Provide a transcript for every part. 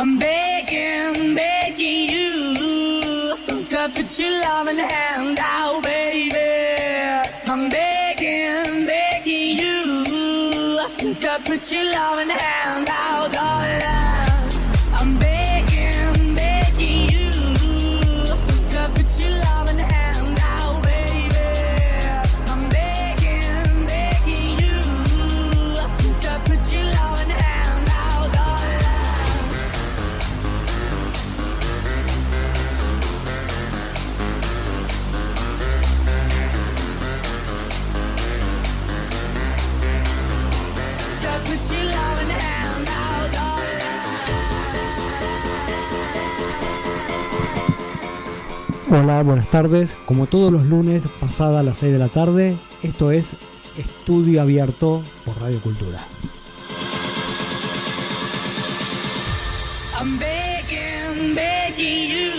I'm begging, begging you to put your loving hand out, baby. I'm begging, begging you to put your loving hand out, darling. I'm begging, begging you to put your loving hand out, baby. I'm begging, begging you to put your loving hand out, darling. Put your loving hand out, darling. Hola, buenas tardes. Como todos los lunes, pasada las 6 de la tarde, esto es Estudio Abierto por Radio Cultura. I'm begging, begging you.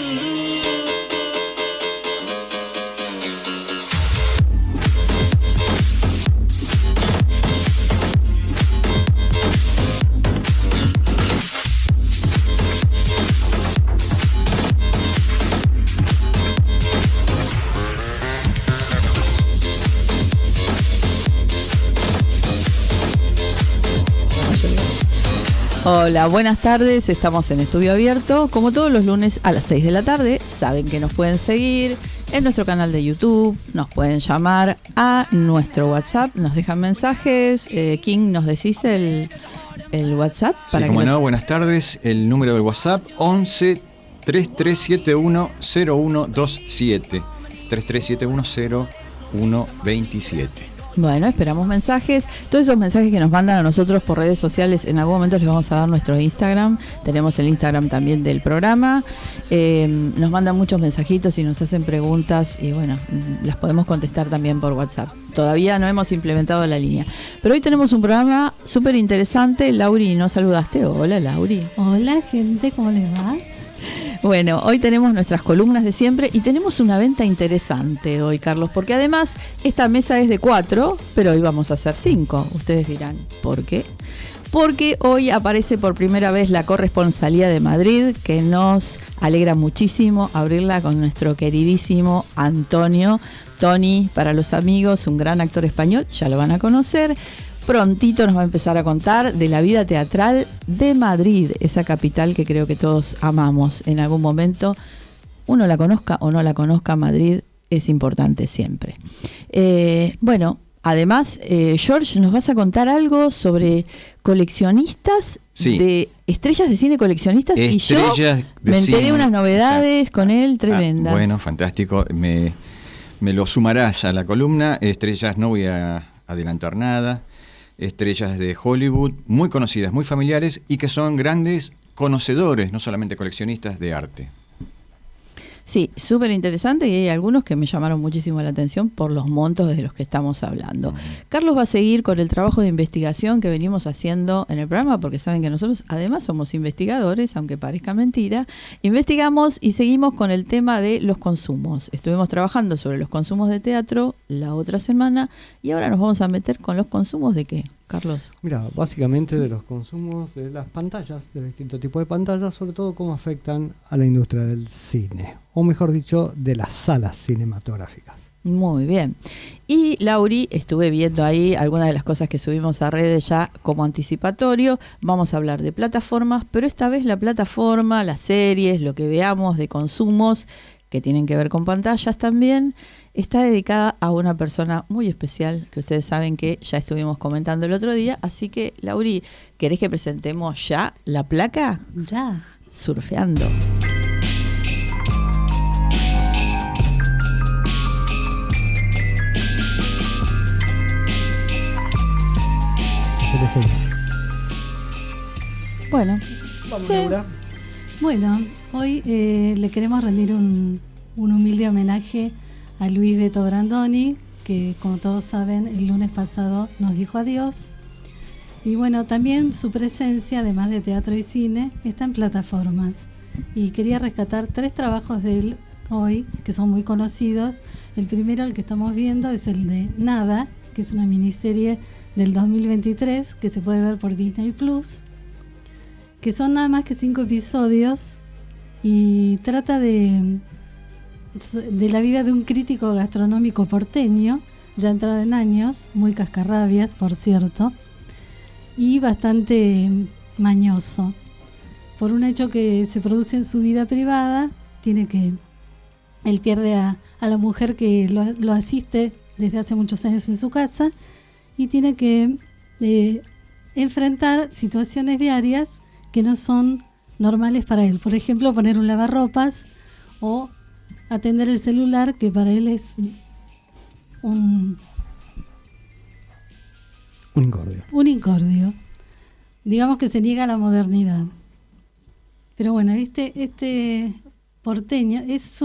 Hola, buenas tardes, estamos en Estudio Abierto, como todos los lunes a las 6 de la tarde. Saben que nos pueden seguir en nuestro canal de YouTube, nos pueden llamar a nuestro WhatsApp, nos dejan mensajes. King, ¿nos decís el WhatsApp? Sí, como no, buenas tardes, el número del WhatsApp 11 3371 0127 3371 0127. Bueno, esperamos mensajes. Todos esos mensajes que nos mandan a nosotros por redes sociales, en algún momento les vamos a dar nuestro Instagram. Tenemos el Instagram también del programa. Nos mandan muchos mensajitos y nos hacen preguntas y bueno, las podemos contestar también por WhatsApp. Todavía no hemos implementado la línea. Pero hoy tenemos un programa súper interesante. Lauri, ¿nos saludaste? Hola, Lauri. Hola, gente, ¿cómo les va? Bueno, hoy tenemos nuestras columnas de siempre y tenemos una venta interesante hoy, Carlos, porque además esta mesa es de 4, pero hoy vamos a hacer 5. Ustedes dirán, ¿por qué? Porque hoy aparece por primera vez la corresponsalía de Madrid, que nos alegra muchísimo abrirla con nuestro queridísimo Antonio. Tony, para los amigos, un gran actor español, ya lo van a conocer. Prontito nos va a empezar a contar de la vida teatral de Madrid, esa capital que creo que todos amamos. En algún momento, uno la conozca o no la conozca, Madrid es importante siempre. Bueno, además, George, nos vas a contar algo sobre coleccionistas, sí, de estrellas de cine coleccionistas. Estrellas y yo me enteré de unas novedades, exacto, con él tremendas. Bueno, fantástico. Me lo sumarás a la columna. Estrellas, no voy a adelantar nada. Estrellas de Hollywood, muy conocidas, muy familiares y que son grandes conocedores, no solamente coleccionistas de arte. Sí, súper interesante y hay algunos que me llamaron muchísimo la atención por los montos de los que estamos hablando. Carlos va a seguir con el trabajo de investigación que venimos haciendo en el programa porque saben que nosotros además somos investigadores, aunque parezca mentira. Investigamos y seguimos con el tema de los consumos. Estuvimos trabajando sobre los consumos de teatro la otra semana y ahora nos vamos a meter con los consumos de ¿qué, Carlos? Mira, básicamente de los consumos de las pantallas, de distintos tipos de pantallas, sobre todo cómo afectan a la industria del cine, o mejor dicho, de las salas cinematográficas. Muy bien. Y Lauri, estuve viendo ahí algunas de las cosas que subimos a redes ya como anticipatorio. Vamos a hablar de plataformas, pero esta vez la plataforma, las series, lo que veamos de consumos que tienen que ver con pantallas también, está dedicada a una persona muy especial que ustedes saben que ya estuvimos comentando el otro día. Así que, Lauri, ¿querés que presentemos ya la placa? Ya. Surfeando. Bueno, vamos, sí. Laura. Bueno, hoy le queremos rendir un humilde homenaje a Luis Beto Brandoni, que como todos saben, el lunes pasado nos dijo adiós. Y bueno, también su presencia, además de teatro y cine, está en plataformas. Y quería rescatar 3 trabajos de él hoy, que son muy conocidos. El primero, el que estamos viendo, es el de Nada, que es una miniserie del 2023 que se puede ver por Disney Plus. que son nada más que 5 episodios y trata de la vida de un crítico gastronómico porteño, ya entrado en años, muy cascarrabias, por cierto, y bastante mañoso. Por un hecho que se produce en su vida privada, él pierde a la mujer que lo asiste desde hace muchos años en su casa y tiene que enfrentar situaciones diarias que no son normales para él. Por ejemplo, poner un lavarropas o atender el celular, que para él es un incordio. Un incordio. Digamos que se niega a la modernidad. Pero bueno, este porteño es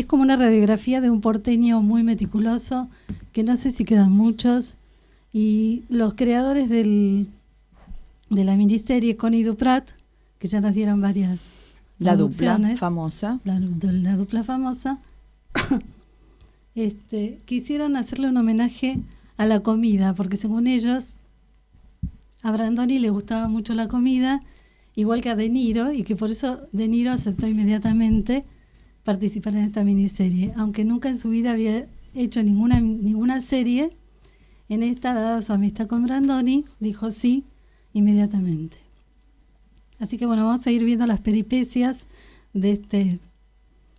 como una radiografía de un porteño muy meticuloso, que no sé si quedan muchos, y los creadores de la miniserie, Connie Duprat, que ya nos dieron varias La dupla producciones, famosa. la dupla famosa, quisieron hacerle un homenaje a la comida, porque según ellos, a Brandoni le gustaba mucho la comida, igual que a De Niro, y que por eso De Niro aceptó inmediatamente participar en esta miniserie, aunque nunca en su vida había hecho ninguna serie. En esta, dada su amistad con Brandoni, dijo sí inmediatamente. Así que bueno, vamos a ir viendo las peripecias de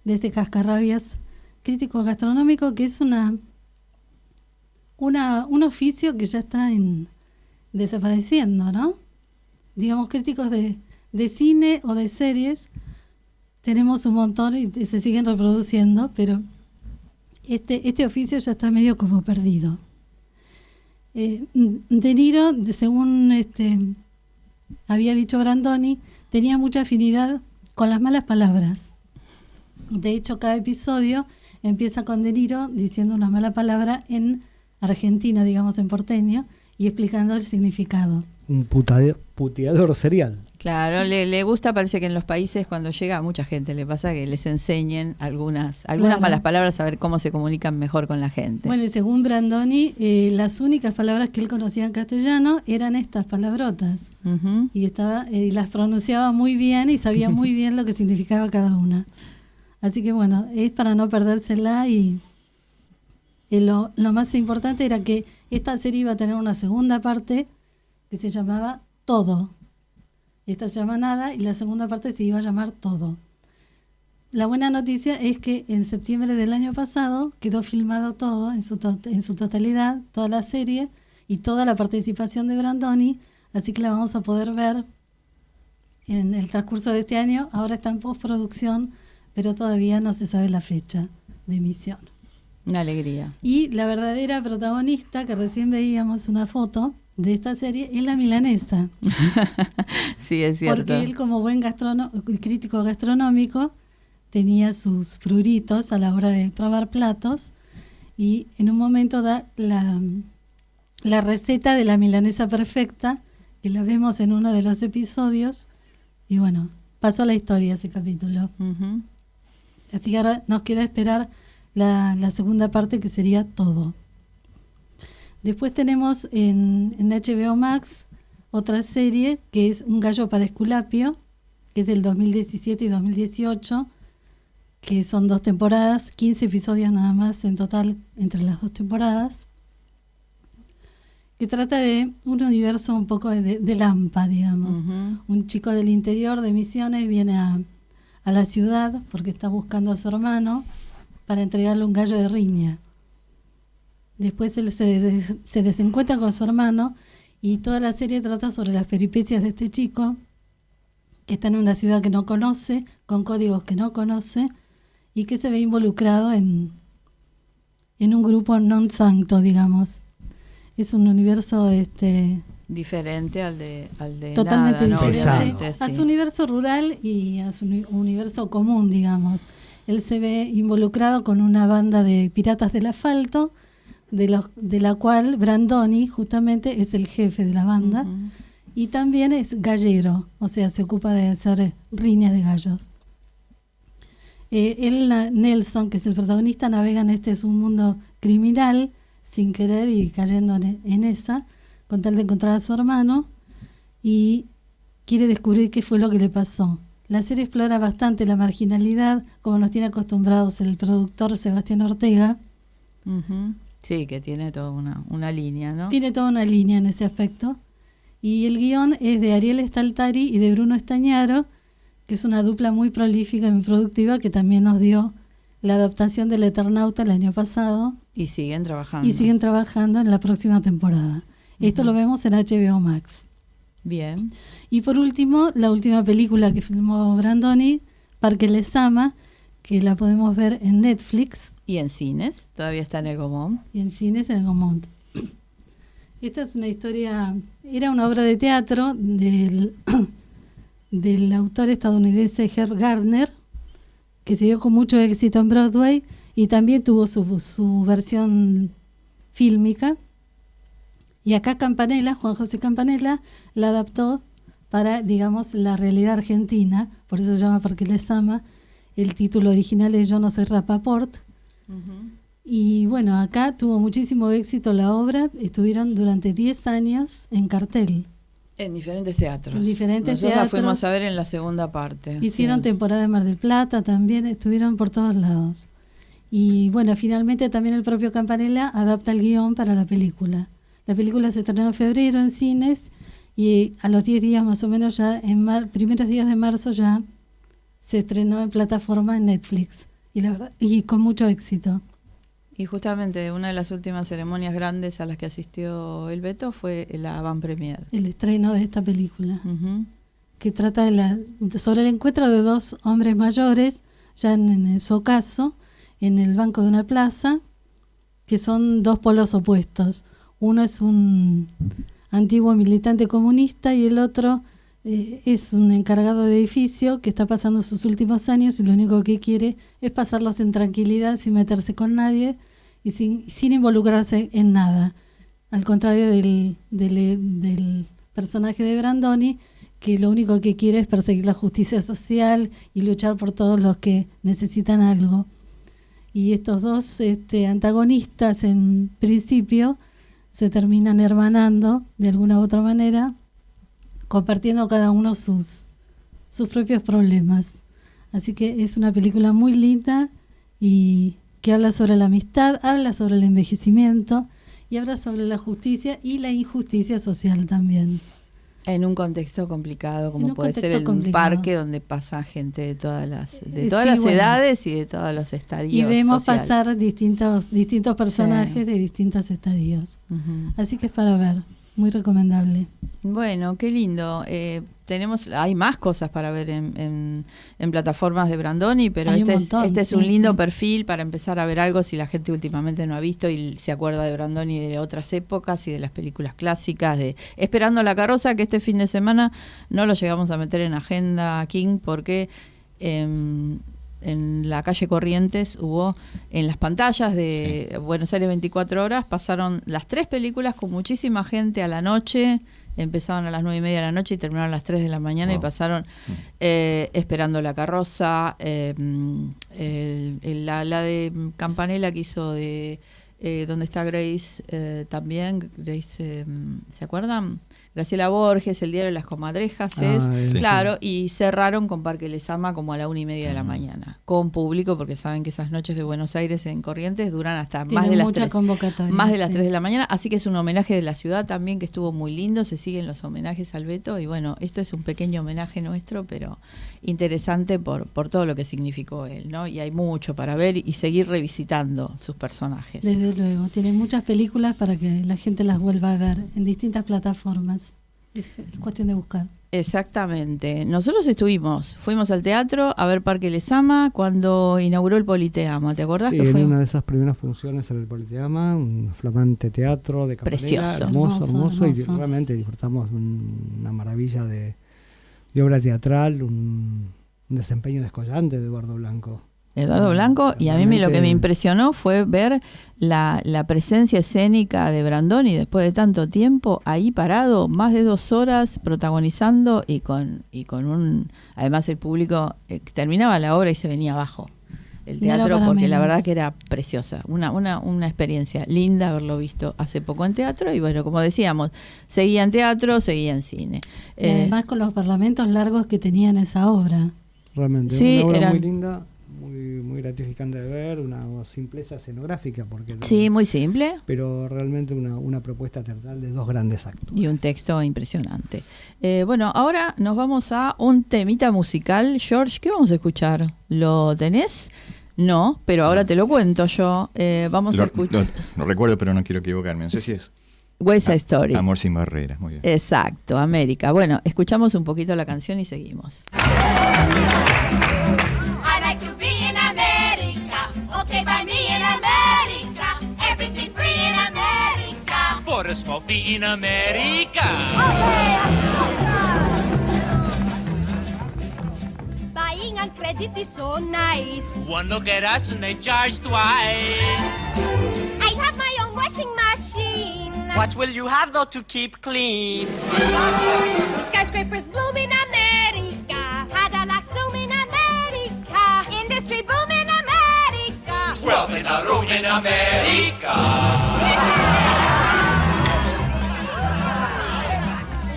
este cascarrabias crítico gastronómico, que es un oficio que ya está desapareciendo, ¿no? Digamos, críticos de cine o de series tenemos un montón y se siguen reproduciendo, pero este oficio ya está medio como perdido. De Niro, según había dicho Brandoni, tenía mucha afinidad con las malas palabras. De hecho, cada episodio empieza con De Niro diciendo una mala palabra en argentino, digamos en porteño, y explicando el significado. Un puteador serial. Claro, le gusta, parece que en los países cuando llega a mucha gente le pasa que les enseñen algunas Claro. malas palabras, a ver cómo se comunican mejor con la gente. Bueno, y según Brandoni, las únicas palabras que él conocía en castellano eran estas palabrotas. Ujú. Y las pronunciaba muy bien y sabía muy bien lo que significaba cada una. Así que bueno, es para no perdérsela y lo más importante era que esta serie iba a tener una segunda parte que se llamaba Todo. Esta se llama Nada y la segunda parte se iba a llamar Todo. La buena noticia es que en septiembre del año pasado quedó filmado todo en su totalidad, toda la serie y toda la participación de Brandoni, así que la vamos a poder ver en el transcurso de este año. Ahora está en postproducción, pero todavía no se sabe la fecha de emisión. Una alegría. Y la verdadera protagonista, que recién veíamos una foto de esta serie, es la milanesa. Sí, es cierto. Porque él, como buen crítico gastronómico, tenía sus pruritos a la hora de probar platos y en un momento da la receta de la milanesa perfecta, que la vemos en uno de los episodios, y bueno, pasó a la historia ese capítulo. Ujú. Así que ahora nos queda esperar la segunda parte, que sería Todo. Después tenemos en HBO Max otra serie que es Un gallo para Esculapio, que es del 2017 y 2018, que son 2 temporadas, 15 episodios nada más en total entre las 2 temporadas, que trata de un universo un poco de Lampa, digamos. Ujú. Un chico del interior de Misiones viene a la ciudad porque está buscando a su hermano para entregarle un gallo de riña. Después él se desencuentra con su hermano y toda la serie trata sobre las peripecias de este chico que está en una ciudad que no conoce, con códigos que no conoce y que se ve involucrado en un grupo non santo, digamos. Es un universo Diferente al de totalmente nada, ¿no? diferente Obviamente, a sí. su universo rural y a su universo común, digamos. Él se ve involucrado con una banda de piratas del asfalto, de la cual Brandoni justamente es el jefe de la banda, Ujú. y también es gallero, o sea, se ocupa de hacer riñas de gallos. Nelson, que es el protagonista, navega en este submundo criminal sin querer y cayendo en esa, con tal de encontrar a su hermano, y quiere descubrir qué fue lo que le pasó. La serie explora bastante la marginalidad, como nos tiene acostumbrados el productor Sebastián Ortega. Ujú. Sí, que tiene toda una línea, ¿no? Tiene toda una línea en ese aspecto. Y el guión es de Ariel Staltari y de Bruno Estañaro, que es una dupla muy prolífica y muy productiva, que también nos dio la adaptación del Eternauta el año pasado. Y siguen trabajando. Y siguen trabajando en la próxima temporada. Esto lo vemos en HBO Max. Bien. Y por último, la última película que filmó Brandoni, Parque Lesama, que la podemos ver en Netflix ¿Y en cines? Todavía está en el Gomón. y en cines en el Gaumont. Esta es una historia, era una obra de teatro del autor estadounidense Herb Gardner, que se dio con mucho éxito en Broadway y también tuvo su versión fílmica. Y acá Campanella, Juan José Campanella, la adaptó para, digamos, la realidad argentina, por eso se llama Parque Lesama. El título original es Yo no soy Rapaport. Y bueno, acá tuvo muchísimo éxito la obra, estuvieron durante 10 años en cartel. En diferentes teatros. En diferentes Nosotros teatros. la fuimos a ver en la segunda parte. Hicieron Sí. temporada en Mar del Plata también, estuvieron por todos lados. Y bueno, finalmente también el propio Campanella adapta el guión para la película. La película se estrenó en febrero en cines y a los 10 días más o menos, ya en primeros días de marzo, ya se estrenó en plataforma en Netflix. Y la verdad, y con mucho éxito. Y justamente una de las últimas ceremonias grandes a las que asistió el Beto fue la avant premiere. El estreno de esta película, Ujú. que trata sobre el encuentro de dos hombres mayores, ya en su ocaso, en el banco de una plaza, que son dos polos opuestos. Uno es un antiguo militante comunista y el otro es un encargado de edificio que está pasando sus últimos años y lo único que quiere es pasarlos en tranquilidad, sin meterse con nadie y sin involucrarse en nada. Al contrario del personaje de Brandoni, que lo único que quiere es perseguir la justicia social y luchar por todos los que necesitan algo. Y estos dos antagonistas, en principio, se terminan hermanando de alguna u otra manera, compartiendo cada uno sus propios problemas. Así que es una película muy linda y que habla sobre la amistad, habla sobre el envejecimiento y habla sobre la justicia y la injusticia social también. En un contexto complicado, En como un puede ser contexto en un complicado. parque donde pasa gente de todas las Sí, edades bueno. y de todos los estadios. Y vemos sociales. pasar distintos personajes Sí. de distintos estadios. Ujú. Así que es para ver, muy recomendable. Bueno, qué lindo. Hay más cosas para ver en plataformas de Brandoni, pero Hay un este montón, es sí, un lindo sí. perfil para empezar a ver algo si la gente últimamente no ha visto y se acuerda de Brandoni de otras épocas y de las películas clásicas, de Esperando la carroza, que este fin de semana no lo llegamos a meter en Agenda King porque en la calle Corrientes hubo, en las pantallas de Buenos Aires 24 horas, pasaron las 3 películas con muchísima gente a la noche. Empezaban a las 9:30 de la noche y terminaron a las 3 de la mañana. Wow. Y pasaron Esperando la carroza, la de Campanella que hizo de donde está Grace, también Grace, ¿se acuerdan? Graciela Borges, El diario de las comadrejas, Sí. claro, y cerraron con Parque Lesama como a la 1:30 de la mañana, con público, porque saben que esas noches de Buenos Aires en Corrientes duran hasta más Tienen de las mucha 3. convocatoria. Más de las sí. 3 de la mañana, así que es un homenaje de la ciudad también que estuvo muy lindo, se siguen los homenajes al Beto y bueno, esto es un pequeño homenaje nuestro, pero interesante por todo lo que significó él, ¿no? Y hay mucho para ver y seguir revisitando sus personajes. Desde luego, tiene muchas películas para que la gente las vuelva a ver en distintas plataformas. Es cuestión de buscar. Exactamente. Nosotros fuimos al teatro a ver Parque Lesama cuando inauguró el Politeama, ¿te acordás? Sí, que en fue una de esas primeras funciones en el Politeama, un flamante teatro de Campanella, Precioso. hermoso, y Hermoso. realmente disfrutamos una maravilla de obra teatral, un desempeño descollante de Eduardo Blanco. Eduardo Blanco, y a mí lo que me Realmente- impresionó fue ver la presencia escénica de Brandoni después de tanto tiempo ahí parado, más de 2 horas protagonizando y con un, además el público terminaba la obra y se venía abajo. el No era teatro, para porque la menos. verdad que era preciosa, una experiencia linda haberlo visto hace poco en teatro y bueno, como decíamos, seguía en teatro, seguía en cine. Y además con los parlamentos largos que tenían esa obra. Realmente, Sí, una obra eran- muy linda, muy gratificante de ver, una simpleza escenográfica, porque Sí, muy simple pero realmente una propuesta teatral de dos grandes actores. y un texto impresionante. Bueno, ahora nos vamos a un temita musical. George, ¿qué vamos a escuchar? ¿Lo tenés? No, pero ahora te lo cuento yo. Vamos a escuchar Lo recuerdo, pero no quiero equivocarme. No sé si es West Side Story. Amor sin barreras. Muy bien. Exacto, América. Bueno, escuchamos un poquito la canción y seguimos. I like to be in America. Okay, by me in America. Everything free in America. For a small fee in America. Buying on credit is so nice. One look at us and they charge twice. I have my own washing machine. What will you have though to keep clean? Skyscrapers bloom in America. Cadillac zoom in America. Industry boom in America. Wealth in a room in America.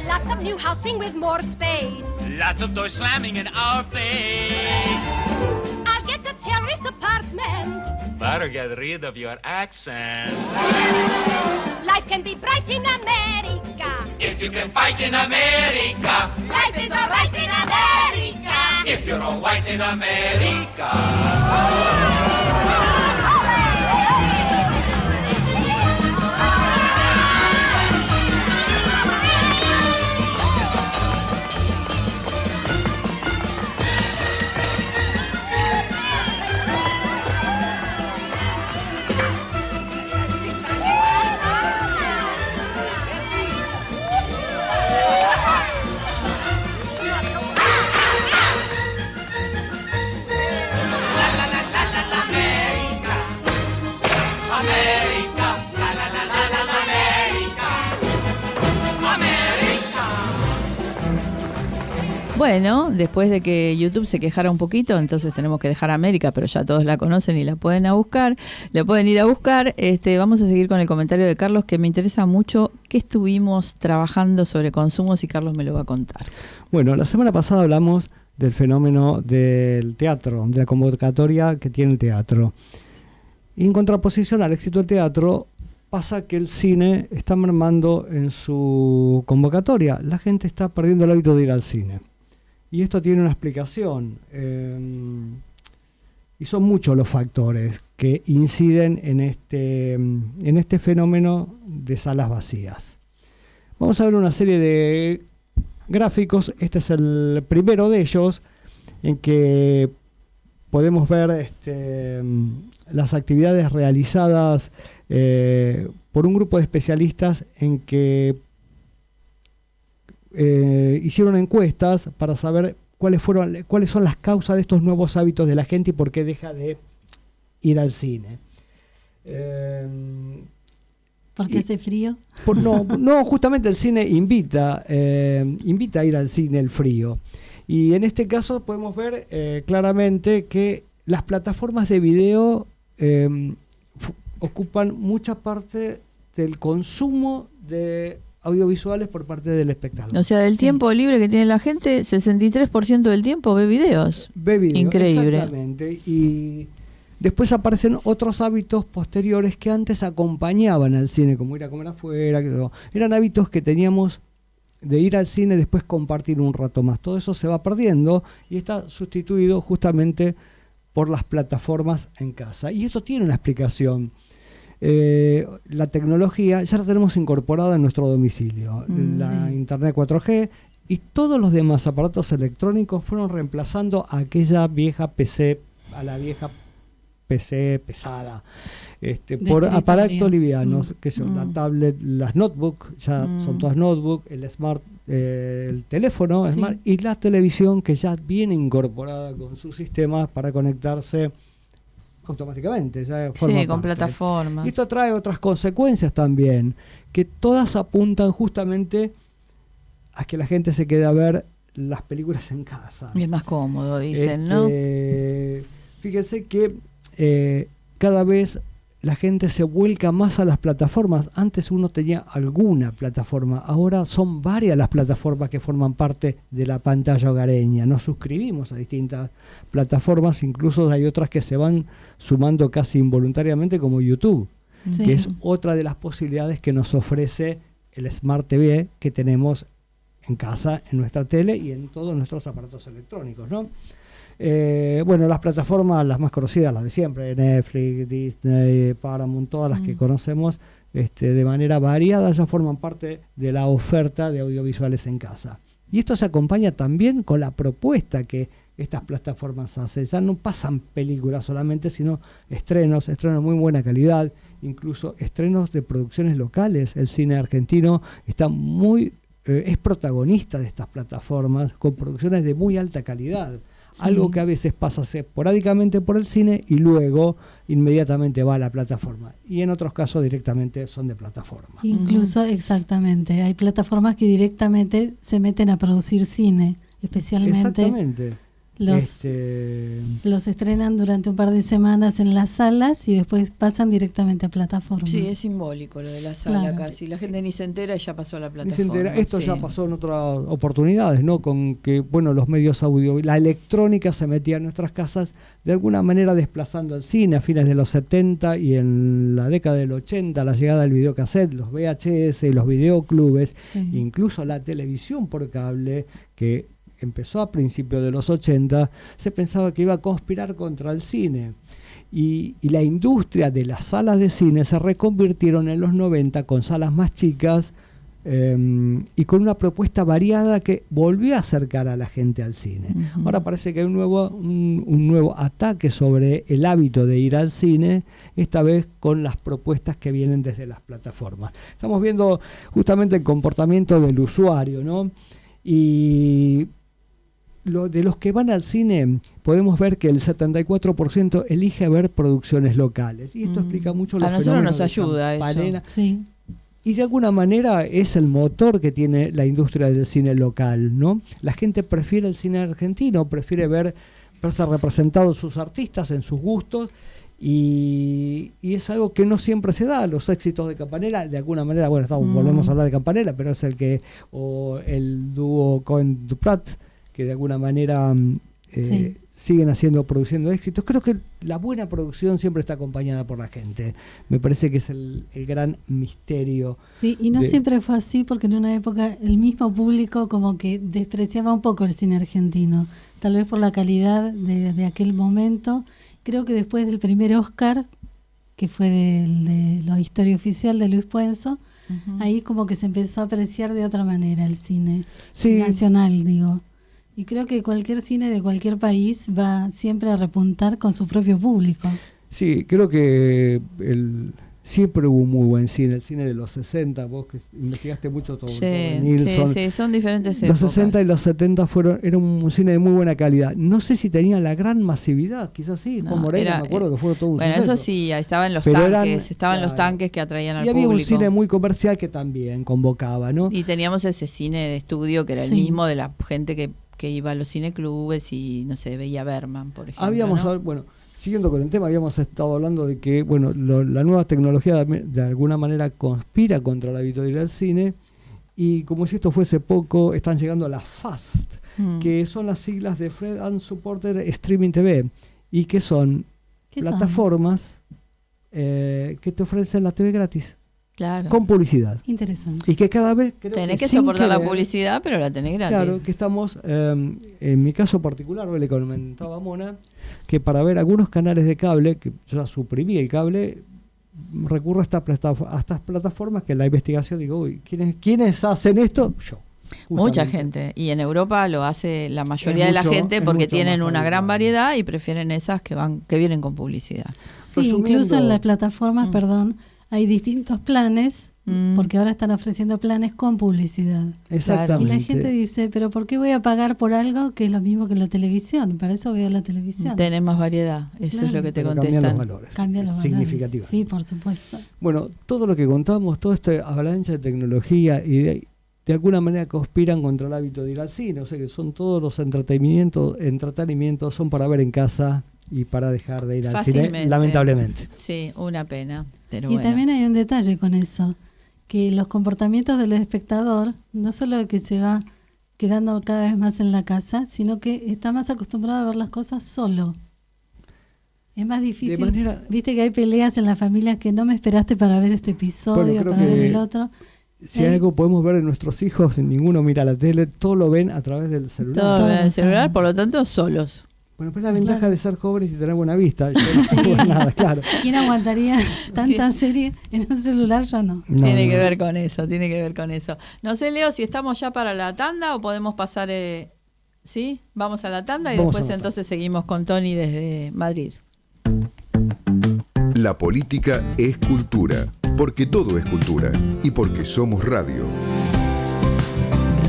Lots of new housing with more space. Lots of doors slamming in our face. I'll get a terrace apartment. Better get rid of your accent. Life can be bright in America. If you can fight in America. Life is alright in America. If you're all white in America. America, la la la la la la America, America. Bueno, después de que YouTube se quejara un poquito, entonces tenemos que dejar América, pero ya todos la conocen y la pueden ir a buscar. Vamos a seguir con el comentario de Carlos, que me interesa mucho qué estuvimos trabajando sobre consumos y Carlos me lo va a contar. Bueno, la semana pasada hablamos del fenómeno del teatro, de la convocatoria que tiene el teatro. Y en contraposición al éxito del teatro, pasa que el cine está mermando en su convocatoria. La gente está perdiendo el hábito de ir al cine. Y esto tiene una explicación. Y son muchos los factores que inciden en este fenómeno de salas vacías. Vamos a ver una serie de gráficos. Este es el primero de ellos, en que podemos ver las actividades realizadas por un grupo de especialistas en que hicieron encuestas para saber cuáles son las causas de estos nuevos hábitos de la gente y por qué deja de ir al cine. Porque hace frío. No, justamente el cine invita a ir al cine el frío. Y en este caso podemos ver claramente que las plataformas de video ocupan mucha parte del consumo de audiovisuales por parte del espectador. O sea, del tiempo libre que tiene la gente, 63% del tiempo ve videos. Ve video, Increíble. exactamente. Y después aparecen otros hábitos posteriores que antes acompañaban al cine, como ir a comer afuera. Eran hábitos que teníamos de ir al cine, después compartir un rato más. Todo eso se va perdiendo y está sustituido justamente por las plataformas en casa. Y esto tiene una explicación. La tecnología ya la tenemos incorporada en nuestro domicilio. La Internet 4G y todos los demás aparatos electrónicos fueron reemplazando a aquella vieja PC, a la vieja PC pesada, por aparatos livianos, que son la tablet, las notebooks, ya son todas notebooks, el smart, el teléfono smart y la televisión, que ya viene incorporada con sus sistemas para conectarse automáticamente, ya forma Sí, con parte. plataformas. Y esto trae otras consecuencias también, que todas apuntan justamente a que la gente se quede a ver las películas en casa. Y es más cómodo, dicen, ¿no? Fíjese que cada vez la gente se vuelca más a las plataformas. Antes uno tenía alguna plataforma, ahora son varias las plataformas que forman parte de la pantalla hogareña. Nos suscribimos a distintas plataformas, incluso hay otras que se van sumando casi involuntariamente, como YouTube, Sí. que es otra de las posibilidades que nos ofrece el Smart TV que tenemos en casa, en nuestra tele y en todos nuestros aparatos electrónicos, ¿no? Bueno, las plataformas, las más conocidas, las de siempre, Netflix, Disney, Paramount, todas las que conocemos de manera variada, ya forman parte de la oferta de audiovisuales en casa. Y esto se acompaña también con la propuesta que estas plataformas hacen. Ya no pasan películas solamente, sino estrenos de muy buena calidad, incluso estrenos de producciones locales. El cine argentino está es protagonista de estas plataformas, con producciones de muy alta calidad. Sí. Algo que a veces pasa esporádicamente por el cine y luego inmediatamente va a la plataforma. Y en otros casos directamente son de plataforma. Incluso, exactamente, hay plataformas que directamente se meten a producir cine, especialmente Exactamente. los estrenan durante un par de semanas en las salas y después pasan directamente a plataforma. Sí, es simbólico lo de la sala Claro. casi. La gente ni se entera y ya pasó a la Ni plataforma. se entera. Esto sí. ya pasó en otras oportunidades, ¿no? Con que, bueno, los medios audio, la electrónica se metía en nuestras casas de alguna manera desplazando el cine a fines de los 70 y en la década del 80, la llegada del videocassette, los VHS, los videoclubes, Sí. incluso la televisión por cable, que empezó a principios de los 80, se pensaba que iba a conspirar contra el cine. Y la industria de las salas de cine se reconvirtieron en los 90 con salas más chicas y con una propuesta variada que volvió a acercar a la gente al cine. Ujú. Ahora parece que hay un nuevo ataque sobre el hábito de ir al cine, esta vez con las propuestas que vienen desde las plataformas. Estamos viendo justamente el comportamiento del usuario, ¿no? Y de los que van al cine, podemos ver que el 74% elige ver producciones locales. Y esto explica mucho los A nosotros fenómenos nos de ayuda eso. campanela. Sí. Y de alguna manera es el motor que tiene la industria del cine local, ¿no? La gente prefiere el cine argentino, prefiere verse representados sus artistas en sus gustos. Y es algo que no siempre se da. Los éxitos de Campanella, de alguna manera, bueno, volvemos a hablar de Campanella, pero es o el dúo Cohen-Duprat, que de alguna manera Sí. siguen produciendo éxitos. Creo que la buena producción siempre está acompañada por la gente. Me parece que es el gran misterio. Sí, y no de- siempre fue así, porque en una época el mismo público como que despreciaba un poco el cine argentino, tal vez por la calidad de aquel momento. Creo que después del primer Oscar, que fue de la historia oficial de Luis Puenzo, ahí como que se empezó a apreciar de otra manera el cine Sí. nacional, digo. Y creo que cualquier cine de cualquier país va siempre a repuntar con su propio público. Sí, creo que siempre hubo un muy buen cine, el cine de los 60, vos que investigaste mucho sobre Sí, Nilsson. sí, son diferentes Los épocas. 60 y los 70 era un cine de muy buena calidad. No sé si tenía la gran masividad, quizás sí. No, Juan Moreno, era- me acuerdo que fue todo un Bueno, suceso. eso sí, ahí estaban los Pero tanques, estaban los claro. tanques que atraían al Y había público. un cine muy comercial que también convocaba, ¿no? Y teníamos ese cine de estudio que era el Sí. mismo de la gente que iba a los cineclubes y, no sé, veía Berman, por ejemplo. ¿no? Bueno, siguiendo con el tema, habíamos estado hablando de que, bueno, la nueva tecnología de alguna manera conspira contra el hábito de ir al cine, y como si esto fuese poco, están llegando a las FAST, que son las siglas de Free and Supported Streaming TV, y que son ¿Qué son? plataformas que te ofrecen la TV gratis, Claro. con publicidad. Interesante. Y que cada vez Tenés que sin soportar la querer, publicidad, pero la tenés gratis. Claro, que estamos, en mi caso particular, le comentaba a Mona, que para ver algunos canales de cable, que yo ya suprimí el cable, recurro a estas plataformas que en la investigación digo, uy, ¿quiénes hacen esto? Yo. Mucha justamente. gente. Y en Europa lo hace la mayoría Es de la mucho- gente es porque mucho tienen más una gran habitual. variedad y prefieren esas que vienen con publicidad. Sí, Resumiendo- incluso en las plataformas, perdón, hay distintos planes, Mm. porque ahora están ofreciendo planes con publicidad. Y Exactamente. la gente dice, pero ¿por qué voy a pagar por algo que es lo mismo que la televisión? Para eso veo la televisión. Tenés más variedad, eso Claro. es lo que te Pero cambian los contestan. valores. Cambia los valores. Significativamente. Sí, por supuesto. Bueno, todo lo que contamos, toda esta avalancha de tecnología y de alguna manera conspiran contra el hábito de ir al cine, o sea que son todos los entretenimientos son para ver en casa y para dejar de ir al Fácilmente. cine, lamentablemente. Sí, una pena. Pero Y bueno. también hay un detalle con eso, que los comportamientos del espectador no solo que se va quedando cada vez más en la casa, sino que está más acostumbrado a ver las cosas solo. Es más difícil. De manera- Viste que hay peleas en las familias que no me esperaste para ver este episodio, Bueno, creo para ver que el otro. Si hay algo podemos ver de nuestros hijos, ninguno mira la tele, todo lo ven a través del celular. Todo en el Todo. celular, por lo tanto, solos. Bueno, pues la ventaja Claro. de ser jóvenes y tener buena vista. Yo no Sí. tengo nada, claro. ¿Quién aguantaría tanta serie en un celular? Yo no. No, Tiene no. que ver con eso, tiene que ver con eso. No sé, Leo, si estamos ya para la tanda o podemos pasar... ¿Sí? Vamos a la tanda y Vamos a después la entonces seguimos con Tony desde Madrid. La política es cultura, porque todo es cultura y porque somos radio.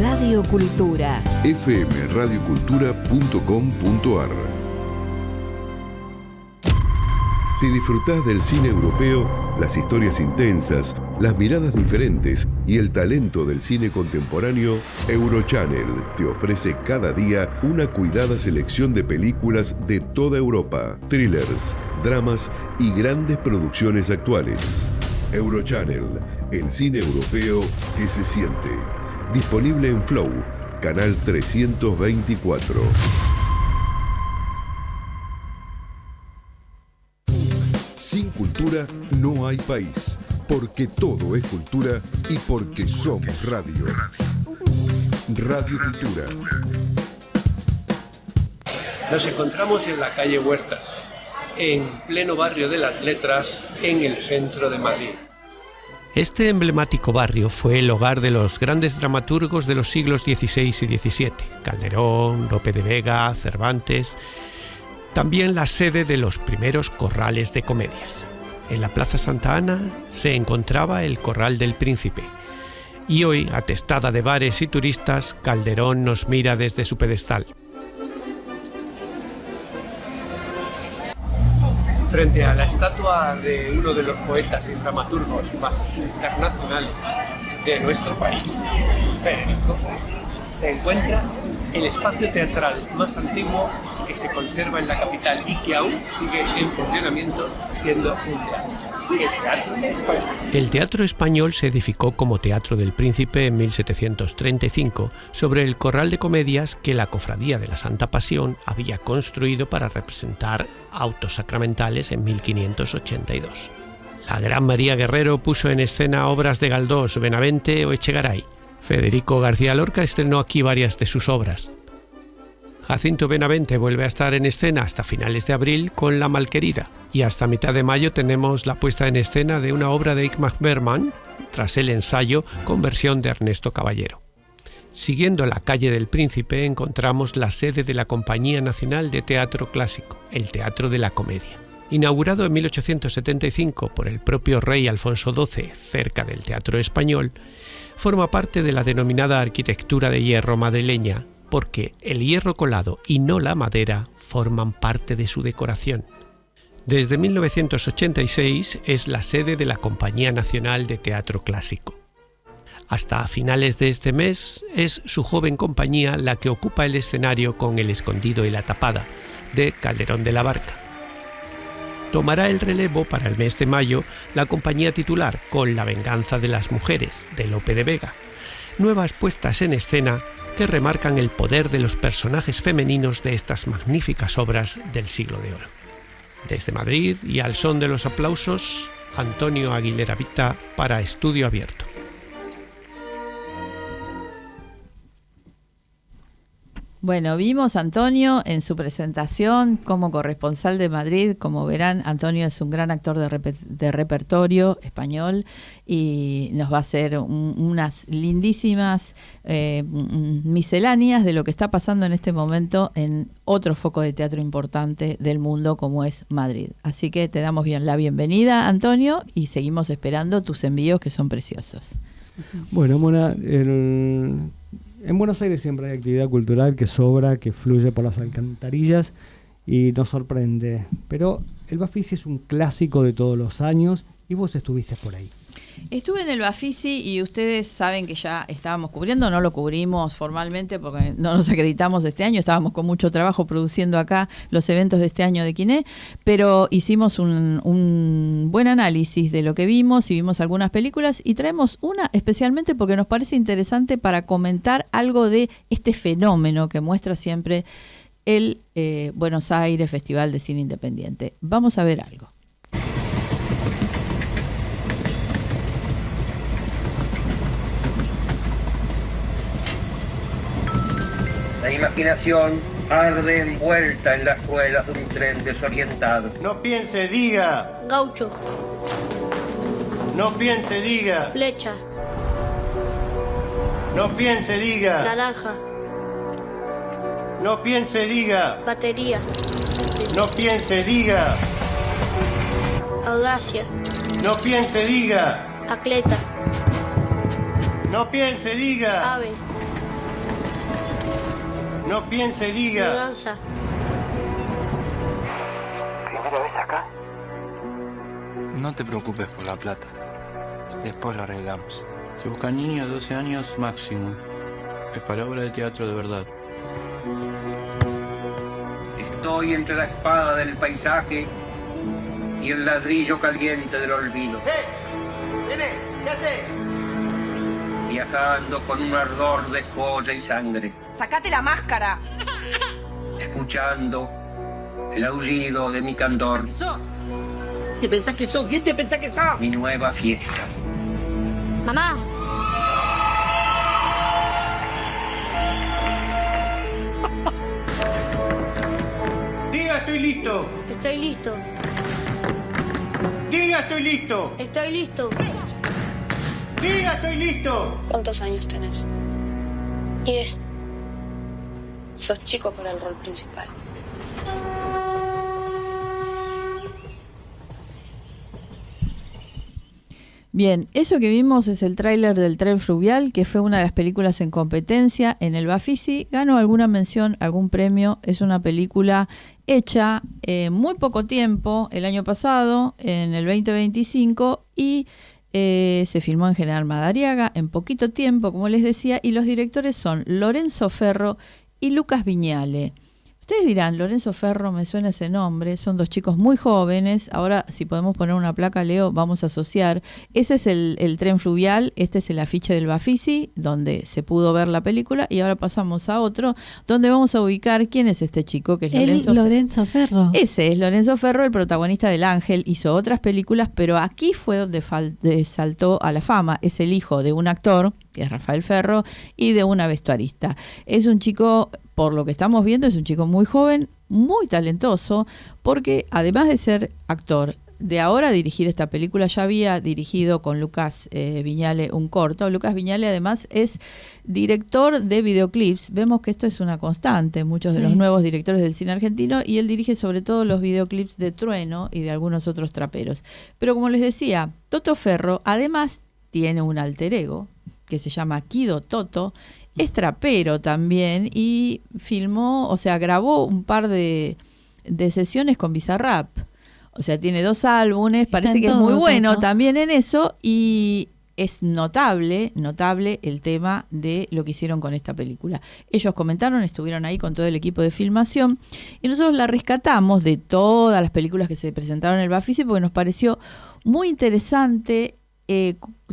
Radio Cultura. fmradiocultura.com.ar. Si disfrutás del cine europeo, las historias intensas, las miradas diferentes y el talento del cine contemporáneo, Eurochannel te ofrece cada día una cuidada selección de películas de toda Europa, thrillers, dramas y grandes producciones actuales. Eurochannel, el cine europeo que se siente. Disponible en Flow, canal 324. Sin cultura no hay país, porque todo es cultura y porque somos radio. Radio Cultura. Nos encontramos en la calle Huertas, en pleno barrio de Las Letras, en el centro de Madrid. Este emblemático barrio fue el hogar de los grandes dramaturgos de los siglos XVI y XVII, Calderón, Lope de Vega, Cervantes, también la sede de los primeros corrales de comedias. En la Plaza Santa Ana se encontraba el Corral del Príncipe, y hoy, atestada de bares y turistas, Calderón nos mira desde su pedestal. Frente a la estatua de uno de los poetas y dramaturgos más internacionales de nuestro país, Federico, se encuentra el espacio teatral más antiguo que se conserva en la capital y que aún sigue en funcionamiento siendo un teatro. El Teatro Español. El Teatro Español se edificó como Teatro del Príncipe en 1735 sobre el corral de comedias que la Cofradía de la Santa Pasión había construido para representar autos sacramentales en 1582. La Gran María Guerrero puso en escena obras de Galdós, Benavente o Echegaray. Federico García Lorca estrenó aquí varias de sus obras. Jacinto Benavente vuelve a estar en escena hasta finales de abril con La Malquerida, y hasta mitad de mayo tenemos la puesta en escena de una obra de Ingmar Bergman, tras el ensayo con versión de Ernesto Caballero. Siguiendo la calle del Príncipe encontramos la sede de la Compañía Nacional de Teatro Clásico, el Teatro de la Comedia. Inaugurado en 1875 por el propio rey Alfonso XII cerca del Teatro Español, forma parte de la denominada arquitectura de hierro madrileña, porque el hierro colado y no la madera forman parte de su decoración. Desde 1986 es la sede de la Compañía Nacional de Teatro Clásico. Hasta finales de este mes es su joven compañía la que ocupa el escenario con El Escondido y la Tapada, de Calderón de la Barca. Tomará el relevo para el mes de mayo la compañía titular con La Venganza de las Mujeres, de Lope de Vega. Nuevas puestas en escena que remarcan el poder de los personajes femeninos de estas magníficas obras del siglo de oro. Desde Madrid y al son de los aplausos, Antonio Aguilera Vita para Estudio Abierto. Bueno, vimos a Antonio en su presentación como corresponsal de Madrid. Como verán, Antonio es un gran actor de repertorio español y nos va a hacer unas lindísimas misceláneas de lo que está pasando en este momento en otro foco de teatro importante del mundo como es Madrid. Así que te damos bien la bienvenida, Antonio, y seguimos esperando tus envíos que son preciosos. Bueno, Mona, en Buenos Aires siempre hay actividad cultural que sobra, que fluye por las alcantarillas y nos sorprende. Pero el Bafisi es un clásico de todos los años y vos estuviste por ahí. Estuve en el Bafisi y ustedes saben que ya estábamos cubriendo, no lo cubrimos formalmente porque no nos acreditamos este año, estábamos con mucho trabajo produciendo acá los eventos de este año de Quiné, pero hicimos un buen análisis de lo que vimos y vimos algunas películas y traemos una especialmente porque nos parece interesante para comentar algo de este fenómeno que muestra siempre el Buenos Aires Festival de Cine Independiente. Vamos a ver algo. La imaginación arde envuelta en las ruedas de un tren desorientado. No piense, diga. Gaucho. No piense, diga. Flecha. No piense, diga. Naranja. No piense, diga. Batería. No piense, diga. Audacia. No piense, diga. Atleta. No piense, diga. Ave. No piense, diga. Mudanza. ¿Primera vez acá? No te preocupes por la plata. Después lo arreglamos. Se buscan niños de 12 años máximo. Es para obra de teatro de verdad. Estoy entre la espada del paisaje y el ladrillo caliente del olvido. Nene, ¿qué haces? Viajando con un ardor de joya y sangre. ¡Sacate la máscara! Escuchando el aullido de mi candor. ¿Qué pensás que sos? ¿Quién te pensás que sos? Mi nueva fiesta. Mamá. Diga, estoy listo. Estoy listo. Diga, estoy listo. Estoy listo. Diga, estoy listo. ¿Cuántos años tenés? 10. Sos chico para el rol principal. Bien, eso que vimos es el tráiler del Tren Fluvial, que fue una de las películas en competencia en el Bafisi. Ganó alguna mención, algún premio. Es una película hecha muy poco tiempo, el año pasado, en el 2025, y se filmó en General Madariaga en poquito tiempo, como les decía, y los directores son Lorenzo Ferro y Lucas Viñale. Ustedes dirán, Lorenzo Ferro, me suena ese nombre, son dos chicos muy jóvenes. Ahora, si podemos poner una placa, Leo, vamos a asociar. Ese es el Tren Fluvial, este es el afiche del Bafisi, donde se pudo ver la película, y ahora pasamos a otro, donde vamos a ubicar quién es este chico, que es Lorenzo Ferro. Ese es Lorenzo Ferro, el protagonista del Ángel, hizo otras películas, pero aquí fue donde saltó a la fama. Es el hijo de un actor, que es Rafael Ferro, y de una vestuarista. Es un chico, por lo que estamos viendo, es un chico muy joven, muy talentoso, porque además de ser actor, de ahora dirigir esta película, ya había dirigido con Lucas Viñale un corto. Lucas Viñale además es director de videoclips. Vemos que esto es una constante, muchos de los nuevos directores del cine argentino, y él dirige sobre todo los videoclips de Trueno y de algunos otros traperos. Pero como les decía, Toto Ferro además tiene un alter ego que se llama Kido Toto. Es trapero también y filmó, o sea, grabó un par de sesiones con Bizarrap. O sea, tiene 2 álbumes, parece que es muy bueno también en eso, y es notable el tema de lo que hicieron con esta película. Ellos comentaron, estuvieron ahí con todo el equipo de filmación, y nosotros la rescatamos de todas las películas que se presentaron en el Bafisi porque nos pareció muy interesante.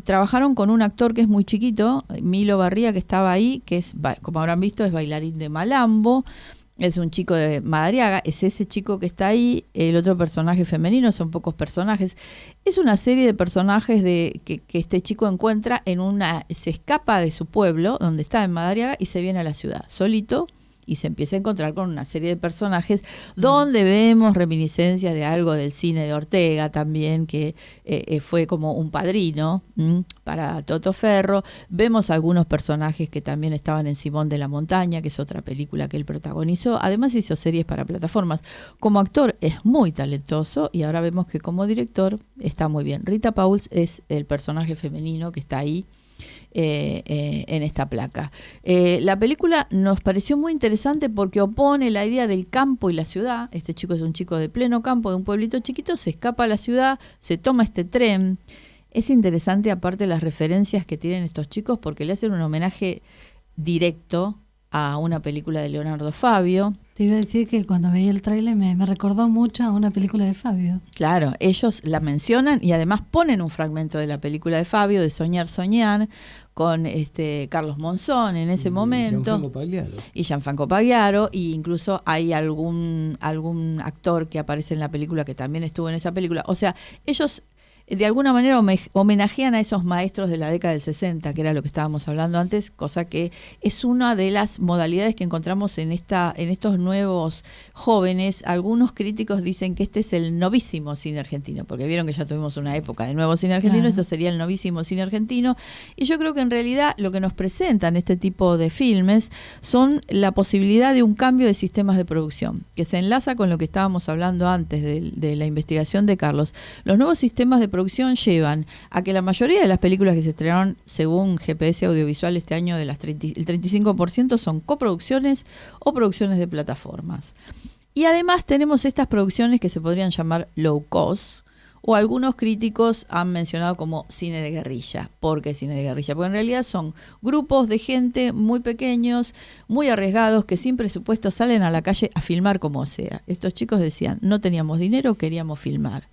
Trabajaron con un actor que es muy chiquito, Milo Barría, que estaba ahí, que es, como habrán visto, es bailarín de Malambo, es un chico de Madariaga, es ese chico que está ahí. El otro personaje femenino, son pocos personajes, es una serie de personajes que este chico encuentra se escapa de su pueblo, donde está en Madariaga, y se viene a la ciudad, solito, y se empieza a encontrar con una serie de personajes donde vemos reminiscencias de algo del cine de Ortega también, que fue como un padrino para Toto Ferro. Vemos algunos personajes que también estaban en Simón de la Montaña, que es otra película que él protagonizó. Además hizo series para plataformas. Como actor es muy talentoso, y ahora vemos que como director está muy bien. Rita Pauls es el personaje femenino que está ahí en esta placa. La película nos pareció muy interesante porque opone la idea del campo y la ciudad. Este chico es un chico de pleno campo, de un pueblito chiquito, se escapa a la ciudad, se toma este tren. es interesante aparte las referencias que tienen estos chicos porque le hacen un homenaje directo a una película de Leonardo Fabio. Te iba a decir que cuando veía el tráiler me recordó mucho a una película de Fabio. Claro, ellos la mencionan y además ponen un fragmento de la película de Fabio, de Soñar, Soñar, con Carlos Monzón en ese momento. Y Gianfranco Pagliaro, y incluso hay algún actor que aparece en la película que también estuvo en esa película. O sea, ellos de alguna manera homenajean a esos maestros de la década del 60, que era lo que estábamos hablando antes, cosa que es una de las modalidades que encontramos en estos nuevos jóvenes. Algunos críticos dicen que este es el novísimo cine argentino, porque vieron que ya tuvimos una época de nuevo cine argentino, Esto sería el novísimo cine argentino, y yo creo que en realidad lo que nos presentan este tipo de filmes son la posibilidad de un cambio de sistemas de producción, que se enlaza con lo que estábamos hablando antes de la investigación de Carlos. Los nuevos sistemas de producción llevan a que la mayoría de las películas que se estrenaron según GPS Audiovisual este año, el 35% son coproducciones o producciones de plataformas. Y además tenemos estas producciones que se podrían llamar low cost, o algunos críticos han mencionado como cine de guerrilla. ¿Por qué cine de guerrilla? Porque en realidad son grupos de gente muy pequeños, muy arriesgados, que sin presupuesto salen a la calle a filmar como sea. Estos chicos decían, no teníamos dinero, queríamos filmar.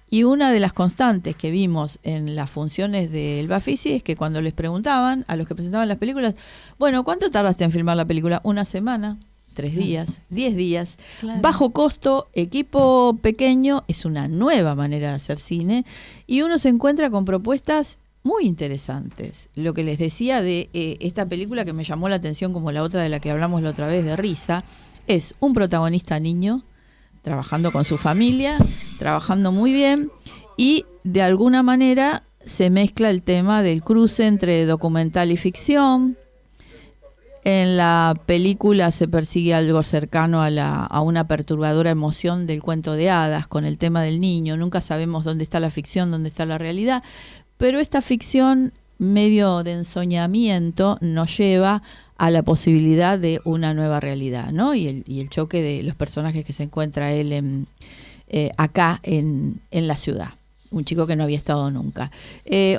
Y una de las constantes que vimos en las funciones del Bafisi es que cuando les preguntaban a los que presentaban las películas, bueno, ¿cuánto tardaste en filmar la película? 1 semana. 3 días, 10 días, claro. Bajo costo, equipo pequeño, es una nueva manera de hacer cine y uno se encuentra con propuestas muy interesantes. Lo que les decía de esta película que me llamó la atención, como la otra de la que hablamos la otra vez de Risa, es un protagonista niño trabajando con su familia, trabajando muy bien, y de alguna manera se mezcla el tema del cruce entre documental y ficción. En la película se persigue algo cercano a una perturbadora emoción del cuento de hadas con el tema del niño. Nunca sabemos dónde está la ficción, dónde está la realidad, pero esta ficción medio de ensoñamiento nos lleva a la posibilidad de una nueva realidad, ¿no? Y el choque de los personajes que se encuentra él acá en la ciudad. Un chico que no había estado nunca.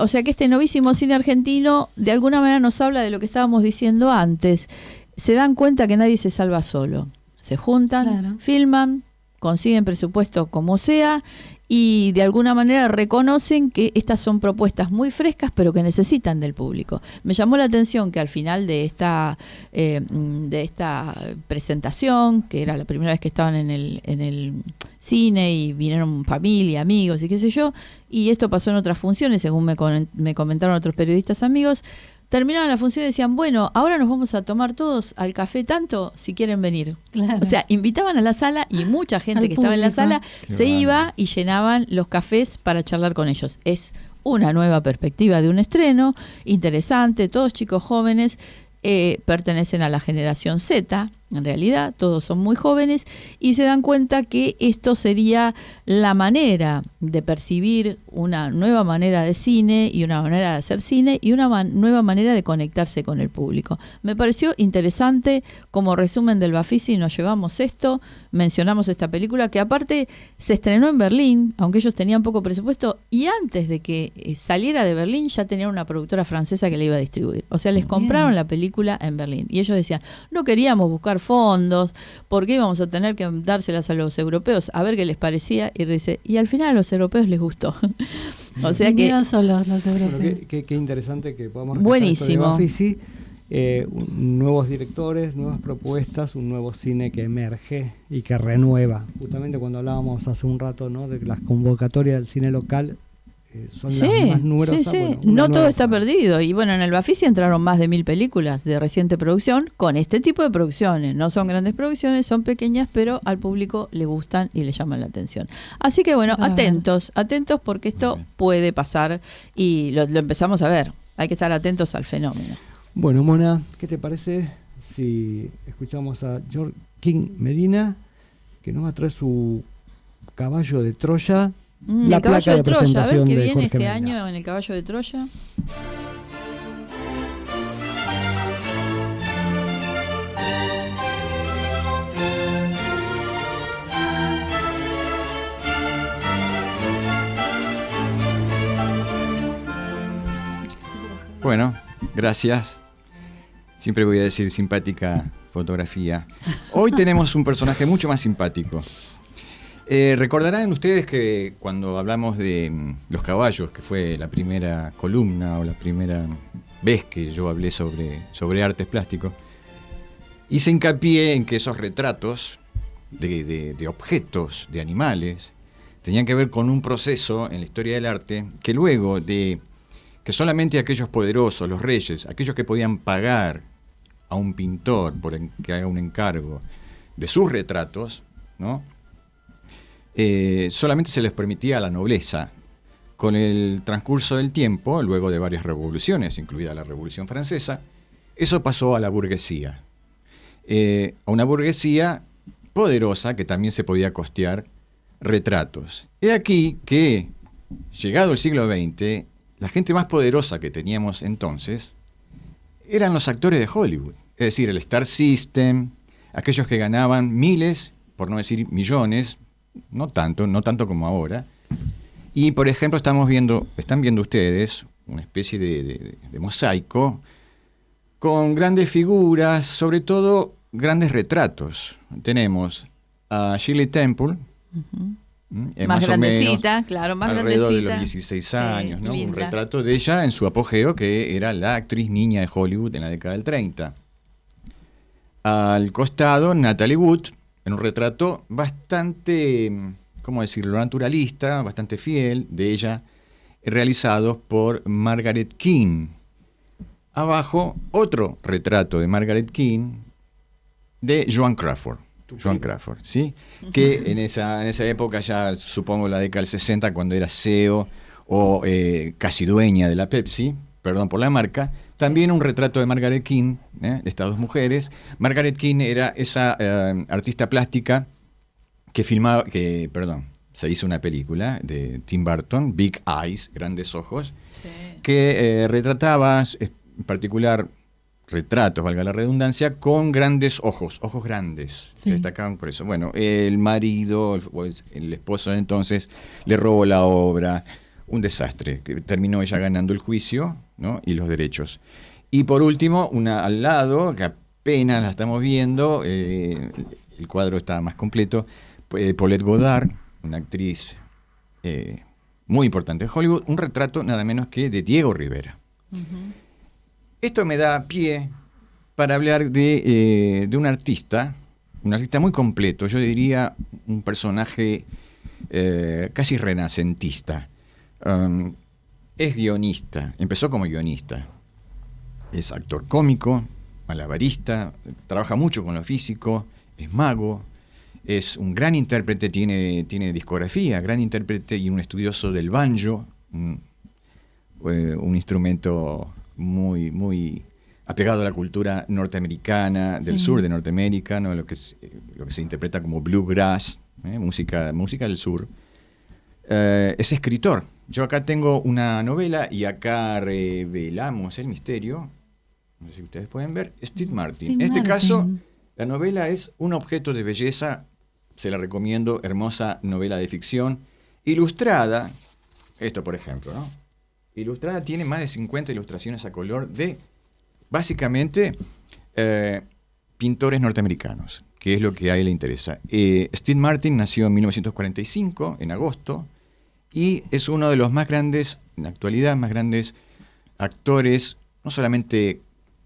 O sea que este novísimo cine argentino de alguna manera nos habla de lo que estábamos diciendo antes. Se dan cuenta que nadie se salva solo. Se juntan, claro, filman, consiguen presupuesto como sea y de alguna manera reconocen que estas son propuestas muy frescas pero que necesitan del público. Me llamó la atención que al final de esta presentación, que era la primera vez que estaban en el cine y vinieron familia, amigos y qué sé yo, y esto pasó en otras funciones según me comentaron otros periodistas amigos, terminaban la función y decían, bueno, ahora nos vamos a tomar todos al café tanto si quieren venir. Claro. O sea, invitaban a la sala y mucha gente que estaba en la sala se iba y llenaban los cafés para charlar con ellos. Es una nueva perspectiva de un estreno, interesante, todos chicos jóvenes, pertenecen a la generación Z, en realidad, todos son muy jóvenes y se dan cuenta que esto sería la manera de percibir una nueva manera de cine y una manera de hacer cine y una nueva manera de conectarse con el público. Me pareció interesante, como resumen del Bafisi nos llevamos esto, mencionamos esta película que aparte se estrenó en Berlín, aunque ellos tenían poco presupuesto, y antes de que saliera de Berlín ya tenían una productora francesa que la iba a distribuir. O sea, les compraron la película en Berlín y ellos decían, no queríamos buscar fondos, porque íbamos a tener que dárselas a los europeos a ver qué les parecía, y dice, y al final a los europeos les gustó. O sea que solos los europeos. Qué interesante que podamos buenísimo. Nuevos directores, nuevas propuestas, un nuevo cine que emerge y que renueva. Justamente cuando hablábamos hace un rato, ¿no?, de las convocatorias del cine local, son las más numerosas. Sí. Bueno, no todo está perdido. Y bueno, en el Bafisi entraron más de 1000 películas de reciente producción con este tipo de producciones. No son grandes producciones, son pequeñas, pero al público le gustan y le llaman la atención. Así que bueno, atentos porque esto puede pasar y lo empezamos a ver. Hay que estar atentos al fenómeno. Bueno, Mona, ¿qué te parece si escuchamos a Joaquín Medina, que nos va a traer su caballo de Troya? La el caballo de Troya, a ver qué viene Jorge este Medina. año en el caballo de Troya. Bueno, gracias. Siempre voy a decir simpática fotografía. Hoy tenemos un personaje mucho más simpático. Recordarán ustedes que cuando hablamos de los caballos, que fue la primera columna o la primera vez que yo hablé sobre artes plásticos, hice hincapié en que esos retratos de objetos, de animales, tenían que ver con un proceso en la historia del arte que luego de que solamente aquellos poderosos, los reyes, aquellos que podían pagar a un pintor por que haga un encargo de sus retratos, ¿no? Solamente se les permitía a la nobleza. Con el transcurso del tiempo, luego de varias revoluciones, incluida la Revolución Francesa, eso pasó a la burguesía. A una burguesía poderosa que también se podía costear retratos. He aquí que, llegado el siglo XX, la gente más poderosa que teníamos entonces eran los actores de Hollywood. Es decir, el Star System, aquellos que ganaban miles, por no decir millones, no tanto como ahora. Y, por ejemplo, están viendo ustedes una especie de mosaico con grandes figuras, sobre todo grandes retratos. Tenemos a Shirley Temple, más grandecita, claro, más alrededor grandecita. de los 16 años, Sí, ¿no? Un linda. retrato de ella en su apogeo, que era la actriz niña de Hollywood en la década del 30. Al costado, Natalie Wood, en un retrato bastante, ¿cómo decirlo?, naturalista, bastante fiel de ella, realizado por Margaret King. Abajo, otro retrato de Margaret King de Joan Crawford. Joan Crawford, ¿sí? Que en esa época, ya supongo la década del 60, cuando era CEO o casi dueña de la Pepsi, perdón por la marca, también un retrato de Margaret King, de estas dos mujeres. Margaret King era esa artista plástica se hizo una película de Tim Burton, Big Eyes, Grandes Ojos, que retrataba, en particular, retratos, valga la redundancia, con grandes ojos grandes. Sí. Se destacaban por eso. Bueno, el marido, el esposo de entonces, le robó la obra, un desastre, que terminó ella ganando el juicio, ¿no?, y los derechos. Y por último, una al lado, que apenas la estamos viendo, el cuadro está más completo, Paulette Goddard, una actriz muy importante de Hollywood, un retrato nada menos que de Diego Rivera. Esto me da pie para hablar de un artista muy completo, yo diría un personaje casi renacentista. Es guionista, empezó como guionista, es actor cómico, malabarista, trabaja mucho con lo físico, es mago, es un gran intérprete, tiene discografía, gran intérprete y un estudioso del banjo, un instrumento muy apegado a la cultura norteamericana, del sur de Norteamérica, ¿no?, lo que se interpreta como bluegrass, música del sur. Es escritor. Yo acá tengo una novela y acá revelamos el misterio. No sé si ustedes pueden ver. Steve Martin. En este caso, la novela es un objeto de belleza. Se la recomiendo. Hermosa novela de ficción. Ilustrada. Esto, por ejemplo, ¿no? Ilustrada, tiene más de 50 ilustraciones a color de, básicamente, pintores norteamericanos, que es lo que a él le interesa. Steve Martin nació en 1945, en agosto, y es uno de los más grandes, en la actualidad, más grandes actores, no solamente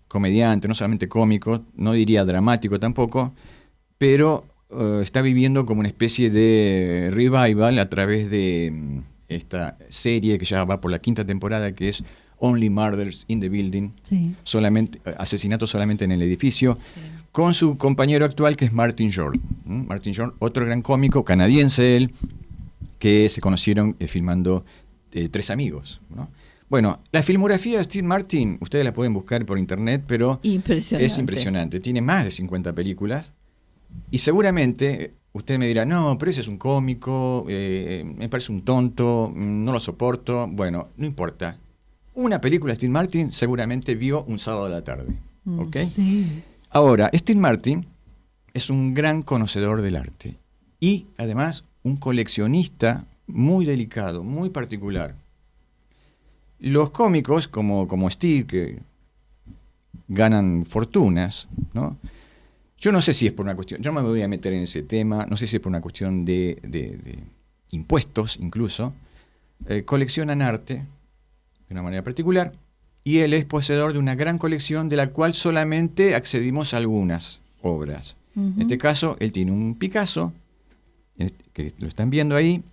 comediante, no solamente cómico, no diría dramático tampoco, pero está viviendo como una especie de revival a través de esta serie que ya va por la 5ª temporada, que es Only Murders in the Building, asesinatos solamente en el edificio, con su compañero actual, que es Martin Short. Martin Short, otro gran cómico, canadiense él, que se conocieron filmando Tres Amigos, ¿no? Bueno, la filmografía de Steve Martin, ustedes la pueden buscar por internet, pero es impresionante. Tiene más de 50 películas y seguramente usted me dirá, no, pero ese es un cómico, me parece un tonto, no lo soporto. Bueno, no importa. Una película de Steve Martin seguramente vio un sábado a la tarde. ¿Ok? Sí. Ahora, Steve Martin es un gran conocedor del arte y además un coleccionista muy delicado, muy particular. Los cómicos, como Steve, que ganan fortunas, ¿no? Yo no sé si es por una cuestión, yo no me voy a meter en ese tema, no sé si es por una cuestión de impuestos incluso, coleccionan arte de una manera particular, y él es poseedor de una gran colección de la cual solamente accedimos a algunas obras. En este caso, él tiene un Picasso, que lo están viendo ahí,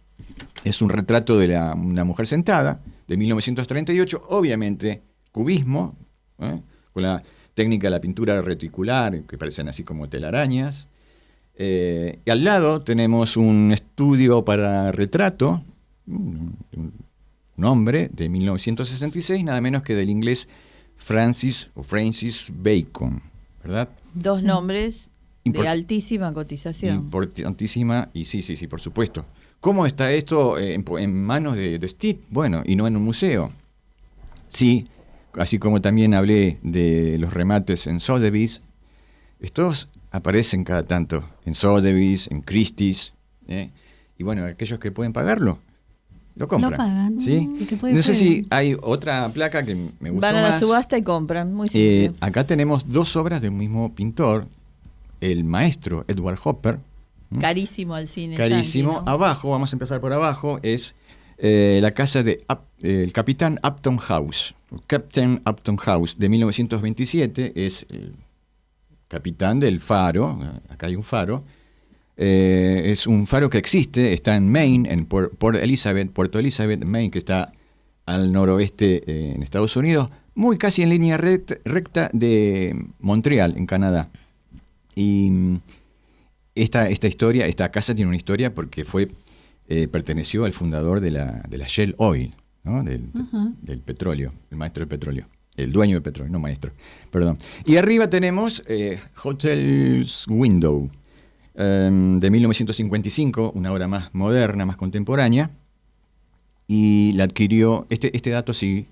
es un retrato de una mujer sentada, de 1938, obviamente cubismo, con la técnica de la pintura reticular, que parecen así como telarañas. Y al lado tenemos un estudio para retrato, un hombre de 1966, nada menos que del inglés Francis Bacon, ¿verdad? Dos nombres de altísima cotización. Importantísima, y sí, por supuesto. ¿Cómo está esto en manos de Steve? Bueno, y no en un museo. Sí, así como también hablé de los remates en Sotheby's, estos aparecen cada tanto en Sotheby's, en Christie's, y bueno, aquellos que pueden pagarlo, lo compran. Lo pagan. ¿Sí? No sé si hay otra placa que me gustó más. Van a la subasta y compran, muy simple. Acá tenemos dos obras del mismo pintor, el maestro Edward Hopper. Carísimo al cine. Carísimo. Yankee, ¿no? Abajo, vamos a empezar por abajo, es la casa de el Capitán Upton House. Captain Upton House, de 1927, es el capitán del faro. Acá hay un faro. Es un faro que existe, está en Maine, en Puerto Elizabeth, Maine, que está al noroeste en Estados Unidos, muy casi en línea recta de Montreal, en Canadá. Y esta casa tiene una historia porque perteneció al fundador de la Shell Oil, ¿no? del petróleo, el maestro del petróleo, el dueño del petróleo, no maestro, perdón. Y arriba tenemos Hotel's Window, de 1955, una obra más moderna, más contemporánea, y la adquirió, este dato sí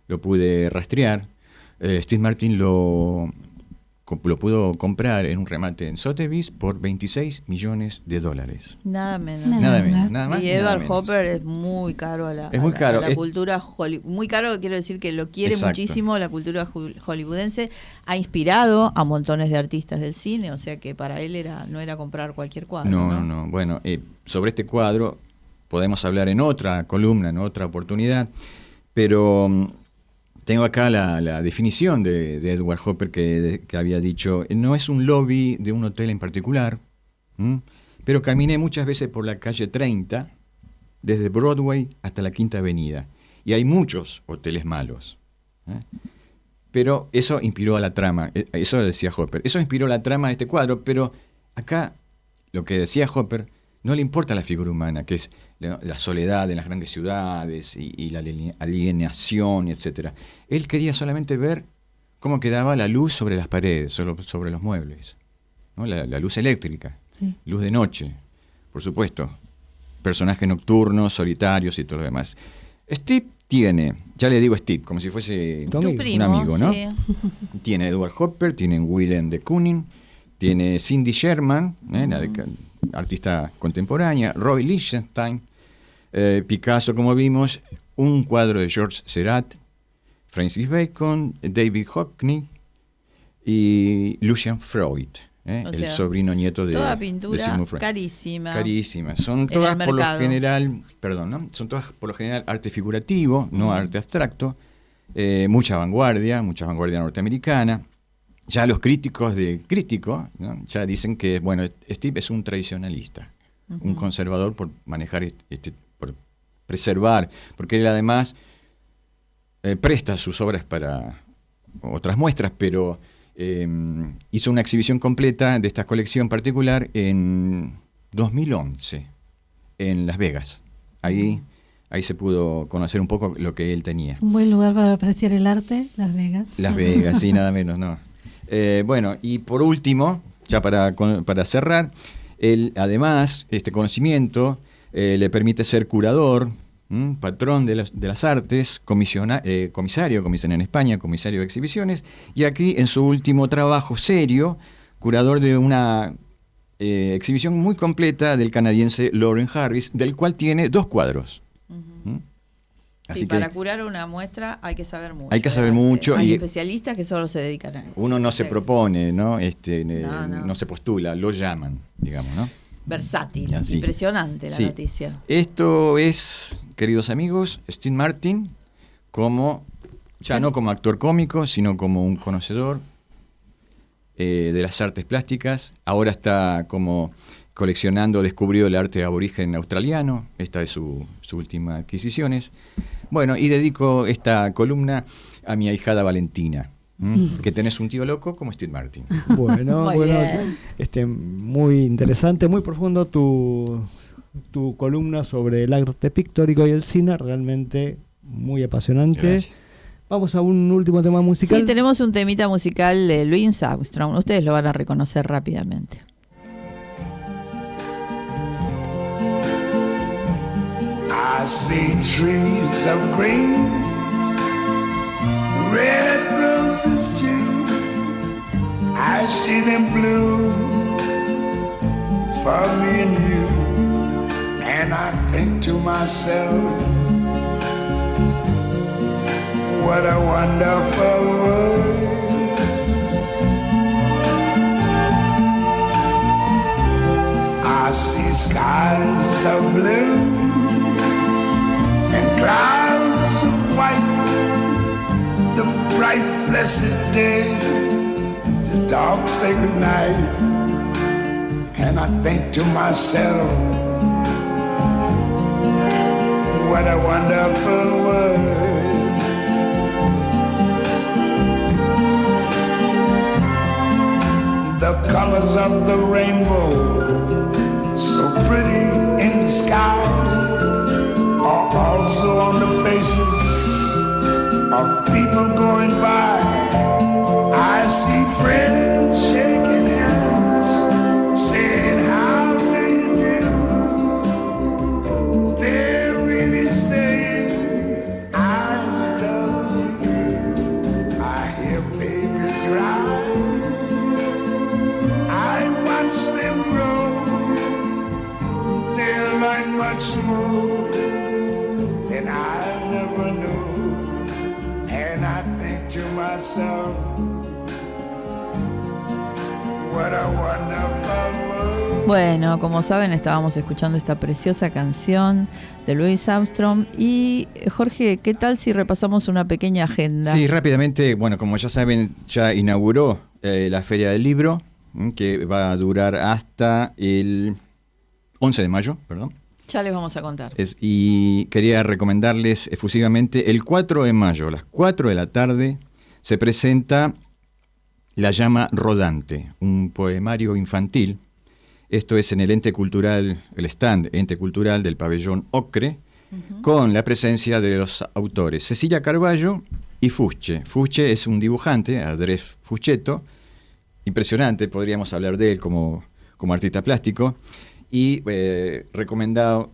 lo pude rastrear. Steve Martin lo pudo comprar en un remate en Sotheby's por $26 millones. Nada menos. Nada más. Y Edward Hopper es muy caro a la cultura muy caro, quiero decir que lo quiere muchísimo la cultura hollywoodense, ha inspirado a montones de artistas del cine, o sea que para él no era comprar cualquier cuadro. No. Bueno, sobre este cuadro podemos hablar en otra columna, en otra oportunidad, pero tengo acá la definición de Edward Hopper que había dicho: no es un lobby de un hotel en particular, pero caminé muchas veces por la calle 30, desde Broadway hasta la Quinta Avenida, y hay muchos hoteles malos. Pero eso inspiró a la trama, eso decía Hopper, eso inspiró la trama de este cuadro, pero acá lo que decía Hopper, no le importa la figura humana, que es la soledad en las grandes ciudades y la alienación, etc. Él quería solamente ver cómo quedaba la luz sobre las paredes, sobre los muebles, ¿no? La luz eléctrica, luz de noche, por supuesto, personajes nocturnos, solitarios y todo lo demás. Steve tiene, ya le digo Steve, como si fuese un amigo, ¿no? Sí. Tiene Edward Hopper, tiene Willem de Kooning, tiene Cindy Sherman, artista contemporánea, Roy Lichtenstein, Picasso, como vimos, un cuadro de Georges Seurat, Francis Bacon, David Hockney y Lucian Freud, el sobrino nieto de toda pintura de Sigmund Freud. Carísima. Son todas por lo general, son todas por lo general arte figurativo, no arte abstracto, mucha vanguardia norteamericana. Ya los críticos del crítico, ¿no? Ya dicen que, bueno, Steve es un tradicionalista, un conservador por manejar, por preservar, porque él además presta sus obras para otras muestras, pero hizo una exhibición completa de esta colección particular en 2011, en Las Vegas. Ahí se pudo conocer un poco lo que él tenía. Un buen lugar para apreciar el arte, Las Vegas. Las Vegas, sí, nada menos, no. Bueno, y por último, ya para cerrar, además, este conocimiento le permite ser curador, patrón de las artes, comisario en España, comisario de exhibiciones, y aquí en su último trabajo serio, curador de una exhibición muy completa del canadiense Lauren Harris, del cual tiene 2 cuadros. Así Sí, que para curar una muestra hay que saber mucho. hay que saber mucho Hay y especialistas que solo se dedican a eso. uno no se Sí. propone, ¿no? No. No se postula, lo llaman, digamos, ¿no? Versátil, Así. impresionante la Sí. noticia. Esto es, queridos amigos, Steve Martin ya no como actor cómico, sino como un conocedor de las artes plásticas. Ahora está como descubrió el arte aborigen australiano. Esta es su última adquisiciones. Bueno, y dedico esta columna a mi ahijada Valentina, que tenés un tío loco como Steve Martin. Bueno, Muy bien. Muy interesante, muy profundo tu columna sobre el arte pictórico y el cine, realmente muy apasionante. Gracias. Vamos a un último tema musical. Sí, tenemos un temita musical de Louis Armstrong. Ustedes lo van a reconocer rápidamente. I see trees of green, red roses too. I see them bloom for me and you. And I think to myself, what a wonderful world. I see skies of blue and clouds of white, the bright blessed day, the dark sacred night. And I think to myself, what a wonderful world. The colors of the rainbow, so pretty in the sky, are also on the faces of people going by. I see friends shaking hands, saying how do you do. They're really saying I love you. I hear babies cry, I watch them grow. They'll learn much more than I never knew. And I think to myself, what a wonderful world. Bueno, como saben, estábamos escuchando esta preciosa canción de Louis Armstrong. Y Jorge, ¿qué tal si repasamos una pequeña agenda? Sí, rápidamente, bueno, como ya saben, ya inauguró la Feria del Libro, que va a durar hasta el 11 de mayo, perdón. Ya les vamos a contar. Y quería recomendarles efusivamente, el 4 de mayo, a las 4 de la tarde, se presenta La llama rodante, un poemario infantil. Esto es en el ente cultural, el stand ente cultural del pabellón Ocre, con la presencia de los autores Cecilia Carballo y Fusche. Fusche es un dibujante, Andrés Fuschetto, impresionante, podríamos hablar de él como artista plástico. Y recomiendo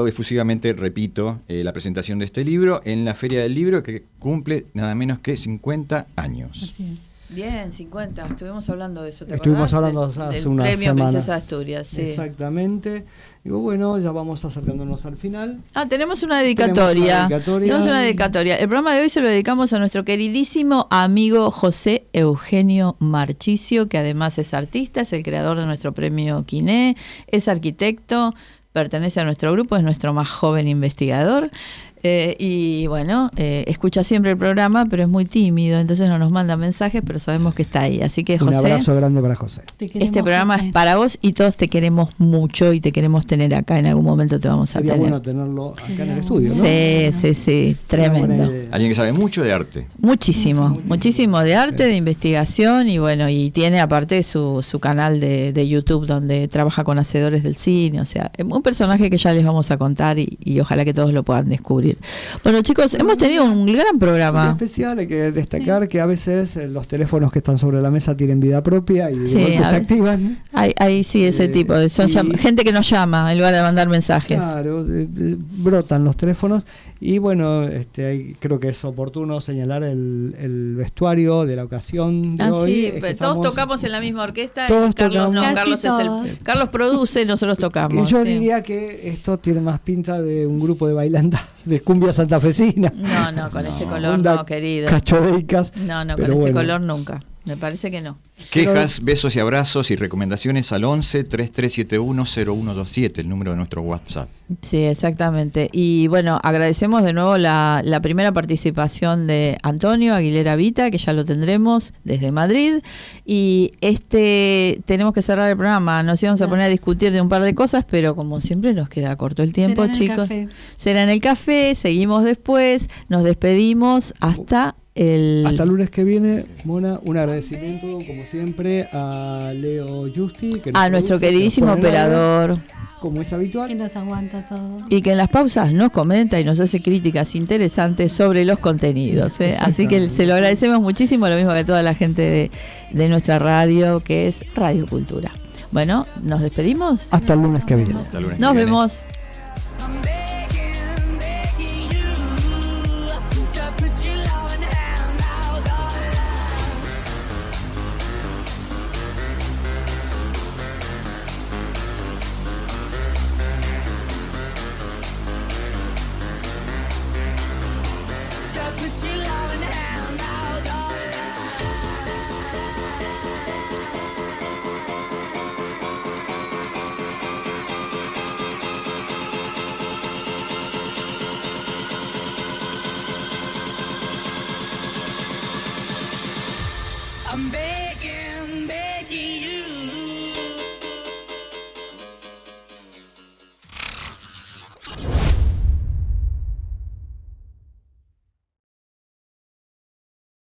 efusivamente, repito, la presentación de este libro en la Feria del Libro, que cumple nada menos que 50 años. Así es. Bien, 50. Estuvimos hablando de eso. ¿Te Estuvimos acordás? hablando hace del una Premio semana. Princesa de Asturias, sí. Exactamente. Digo, bueno, ya vamos acercándonos al final. Tenemos una dedicatoria. Tenemos una dedicatoria. El programa de hoy se lo dedicamos a nuestro queridísimo amigo José Eugenio Marchicio, que además es artista, es el creador de nuestro premio Quiné, es arquitecto, pertenece a nuestro grupo, es nuestro más joven investigador. Y bueno, escucha siempre el programa, pero es muy tímido, entonces no nos manda mensajes, pero sabemos que está ahí. Así que, José, un abrazo grande para José. Este programa es para vos y todos te queremos mucho y te queremos tener acá. En algún momento te vamos a Sería tener. bueno tenerlo acá en el estudio, ¿no? Sí, tremendo. Alguien que sabe mucho de arte. Muchísimo de arte, de investigación, y bueno, y tiene aparte su canal de YouTube donde trabaja con hacedores del cine, o sea, un personaje que ya les vamos a contar y ojalá que todos lo puedan descubrir. Bueno, chicos, hemos tenido un gran programa. Especial, hay que destacar que a veces los teléfonos que están sobre la mesa tienen vida propia y de golpe se activan. Hay sí, ese tipo de gente que nos llama en lugar de mandar mensajes. Claro, brotan los teléfonos y bueno, creo que es oportuno señalar el vestuario de la ocasión de hoy. Sí, es todos tocamos en la misma orquesta. Todos Carlos tocamos. Carlos produce y nosotros tocamos. Yo diría que esto tiene más pinta de un grupo de bailandas de de cumbia santafesina. No, con este color onda no, querido. Cachodeicas. No, con pero este bueno. color nunca. Me parece que no. Quejas, besos y abrazos y recomendaciones al 11-3371-0127, el número de nuestro WhatsApp. Sí, exactamente. Y bueno, agradecemos de nuevo la primera participación de Antonio Aguilera Vita, que ya lo tendremos desde Madrid. Y tenemos que cerrar el programa. Nos íbamos a poner a discutir de un par de cosas, pero como siempre nos queda corto el tiempo, Será en el chicos. café. Será en el café, seguimos después, nos despedimos hasta el lunes que viene. Mona, un agradecimiento como siempre a Leo Justi, que a nuestro queridísimo operador, como es habitual, que nos aguanta todo y que en las pausas nos comenta y nos hace críticas interesantes sobre los contenidos, ¿eh? Así que se lo agradecemos muchísimo, lo mismo que a toda la gente de nuestra radio, que es Radio Cultura. Bueno, nos despedimos hasta el lunes que viene. Nos vemos. I'm begging, begging you.